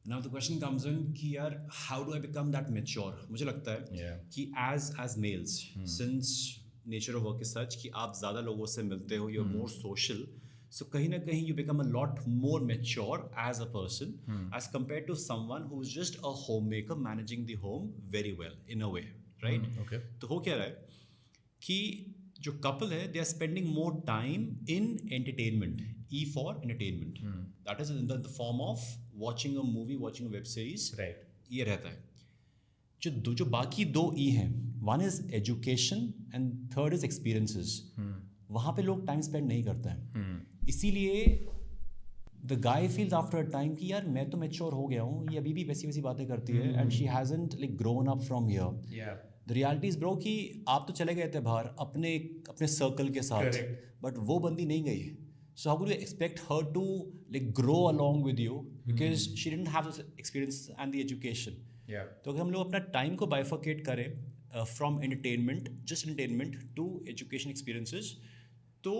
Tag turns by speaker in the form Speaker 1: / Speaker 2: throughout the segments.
Speaker 1: Now the question comes in कि यार how do I become that mature? मुझे लगता है
Speaker 2: Yeah.
Speaker 1: कि as males, since nature of work is such कि आप ज़्यादा लोगों से मिलते हो, you're more social, so कहीं ना कहीं you become a lot more mature as a person as compared to someone who's just a homemaker managing the home very well in a way, right?
Speaker 2: Okay.
Speaker 1: तो हो क्या रहा है कि जो कपल है they are spending more time in entertainment E for entertainment that is in the form of watching a movie watching a web series
Speaker 2: Right.
Speaker 1: ये रहता है जो बाकी दो ई हैं one is education and third is experiences वहाँ पे लोग टाइम स्पेंड नहीं करते हैं इसीलिए the guy feels after a time कि यार मैं तो मैच्योर हो गया हूँ ये अभी भी वैसी वैसी बातें करती है and she hasn't like grown up from here
Speaker 2: Yeah.
Speaker 1: The reality is bro कि आप तो चले गए थे बाहर अपने अपने सर्कल के साथ
Speaker 2: Correct.
Speaker 1: बट वो बंदी नहीं गई so how could you expect her to like grow along with you because she didn't have the experience and the education
Speaker 2: Yeah.
Speaker 1: तो अगर हम लोग अपना टाइम को बाइफर्केट करें from entertainment just entertainment to education experiences तो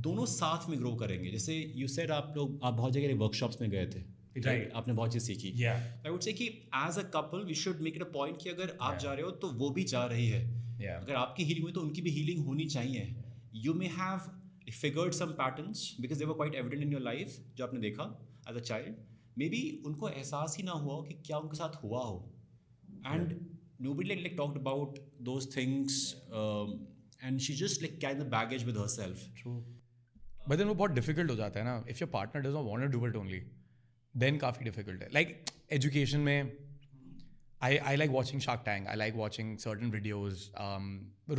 Speaker 1: दोनों साथ में ग्रो करेंगे जैसे यू सेड आप बहुत जगह वर्कशॉप्स में गए थे
Speaker 2: Right.
Speaker 1: आपने बहुत चीज़ सीखी
Speaker 2: Yeah.
Speaker 1: आई वुड से कि as a couple we should make it a point कि अगर आप
Speaker 2: Yeah.
Speaker 1: जा रहे हो तो वो भी जा रही है
Speaker 2: Yeah.
Speaker 1: अगर आपकी हीलिंग हुई तो उनकी भी हीलिंग होनी चाहिए you may have figured some patterns because they were quite evident in your life जो आपने देखा as a child maybe उनको एहसास ही ना हुआ हो कि क्या उनके साथ हुआ हो and nobody like talked about those things and she just like carried the baggage with herself.
Speaker 2: True. But then वो बहुत difficult हो जाता है ना if your partner does not want to do it only then काफ़ी difficult है like education में I like watching Shark Tank I like watching certain videos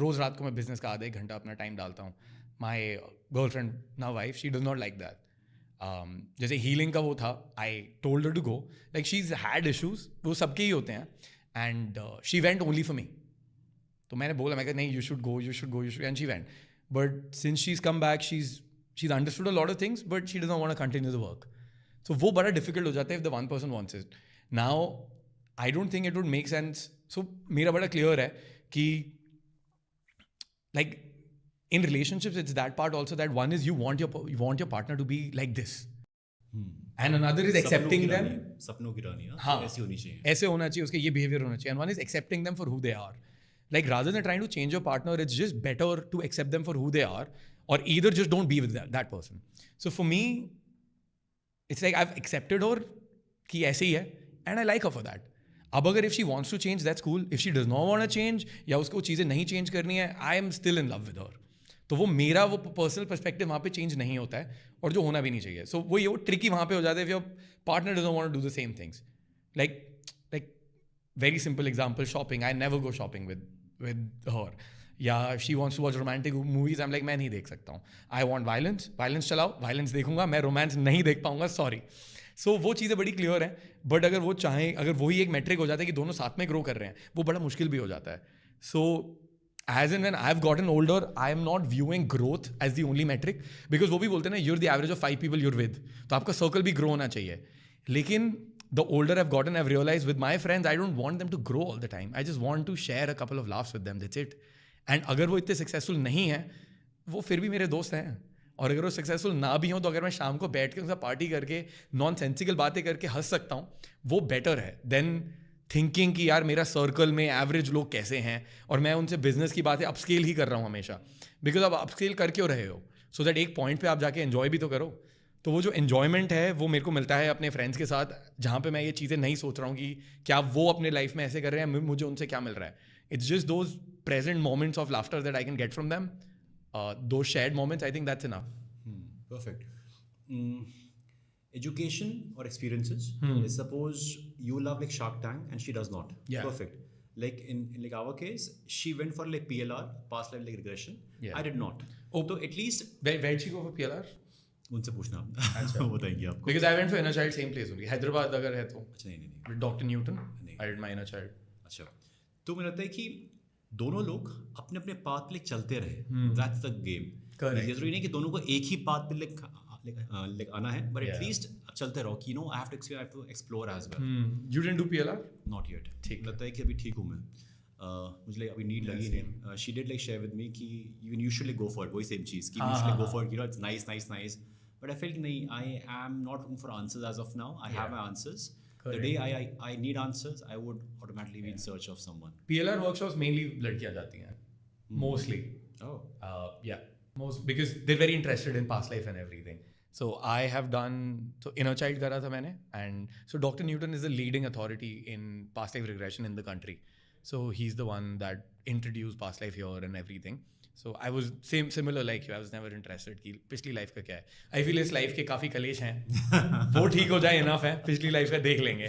Speaker 2: रोज़ रात को मैं business का आधा एक घंटा अपना time डालता हूँ my girlfriend now wife she does not like that जैसे healing का वो था I told her to go like she's had issues वो सबके ही होते हैं and she went only for me तो मैंने बोला मैं कहा नहीं you should go and she went but since she's come back she's understood a lot of things but she does not want to continue the work so वो बड़ा difficult हो जाता है if the one person wants it now I don't think it would make sense so मेरा बड़ा clear है कि like in relationships it's that part also that one is you want your partner to be like this and another is accepting them
Speaker 1: सपनों की रानी
Speaker 2: हाँ,
Speaker 1: ऐसी होनी चाहिए
Speaker 2: ऐसे होना चाहिए उसके ये बिहेवियर होना चाहिए and one is accepting them for who they are like rather than trying to change your partner it's just better to accept them for who they are or either just don't be with that person so for me it's like I've accepted her कि ऐसे ही है and I like her for that अब अगर if she wants to change that's cool if she does not want to change या उसको चीज़ें नहीं change करनी है I am still in love with her तो वो मेरा वो पर्सनल पर्सपेक्टिव वहाँ पे चेंज नहीं होता है और जो होना भी नहीं चाहिए सो वो ट्रिकी वहाँ पे हो जाता है if your partner doesn't want to do the same things like very simple example shopping I never go shopping with her या she wants to watch romantic movies I'm like मैं नहीं देख सकता हूँ I want violence चलाओ violence देखूंगा मैं romance नहीं देख पाऊंगा sorry सो वो चीज़ें बड़ी क्लियर हैं बट अगर वो चाहें अगर वही एक मेट्रिक हो जाता है कि दोनों साथ में ग्रो कर रहे हैं वो बड़ा मुश्किल भी हो जाता है सो as in when I've gotten older, I am not viewing growth as the only metric because वो भी बोलते हैं ना you're the average of 5 people you're with तो आपका circle भी grow होना चाहिए लेकिन the older I've gotten I've realized with my friends I don't want them to grow all the time I just want to share a couple of laughs with them that's it and अगर वो इतने successful नहीं है वो फिर भी मेरे दोस्त हैं और अगर वो सक्सेसफुल ना भी हो तो अगर मैं शाम को बैठ के उनसे पार्टी करके नॉन सेंसिकल बातें करके हंस सकता हूँ वो बेटर है देन थिंकिंग कि यार मेरा सर्कल में एवरेज लोग कैसे हैं और मैं उनसे बिजनेस की बातें अपस्केल ही कर रहा हूँ हमेशा बिकॉज आप अपस्केल कर क्यों रहे हो सो दैट एक पॉइंट पे आप जाके एन्जॉय भी तो करो तो वो जो एन्जॉयमेंट है वो मेरे को मिलता है अपने फ्रेंड्स के साथ जहाँ पे मैं ये चीज़ें नहीं सोच रहा हूँ कि क्या वो अपने लाइफ में ऐसे कर रहे हैं मुझे उनसे क्या मिल रहा है it's just those present moments of laughter that I can get from them those shared moments I think that's enough
Speaker 1: Perfect. Education or experiences. Suppose you love like Shark Tank and she does not.
Speaker 2: Yeah.
Speaker 1: Perfect. Like in like our case, she went for like PLR, past life like regression.
Speaker 2: Yeah.
Speaker 1: I did not.
Speaker 2: Oh.
Speaker 1: So at least
Speaker 2: where did she go for PLR?
Speaker 1: उनसे पूछना वो बताएंगे आपको.
Speaker 2: Because I went for inner child same place only. Hyderabad अगर है तो.
Speaker 1: अच्छा नहीं.
Speaker 2: With Dr. Newton. I did my inner child.
Speaker 1: अच्छा. तो मुझे लगता है कि दोनों लोग अपने अपने पाथ पे चलते रहे. That's the game. जरूरी नहीं कि दोनों को एक ही पाथ पे like आना है but at least चलते रहो कि I have to explore as well.
Speaker 2: You didn't do PLR?
Speaker 1: Not yet.
Speaker 2: ठीक
Speaker 1: लगता है कि अभी ठीक हूँ मैं. मुझे अभी नीड लगी नहीं. She did like share with me कि you should like go for it. वही same चीज़ कि you should like go for it. It's nice. But I felt नहीं, I am not looking for answers as of now. I have my answers. The day I need answers, I would automatically be in search of someone.
Speaker 2: PLR workshops mainly लड़कियां जाती हैं, mostly.
Speaker 1: Oh.
Speaker 2: Yeah, most because they're very interested in past life and everything. So I have done inner child करा था मैंने, and so Dr. Newton is the leading authority in past life regression in the country. So he's the one that introduced past life here and everything. So I was similar like you. I was never interested कि पिछली life का क्या है. I feel इस life के काफ़ी कलेश हैं, वो ठीक हो जाए enough है, पिछली लाइफ का देख लेंगे.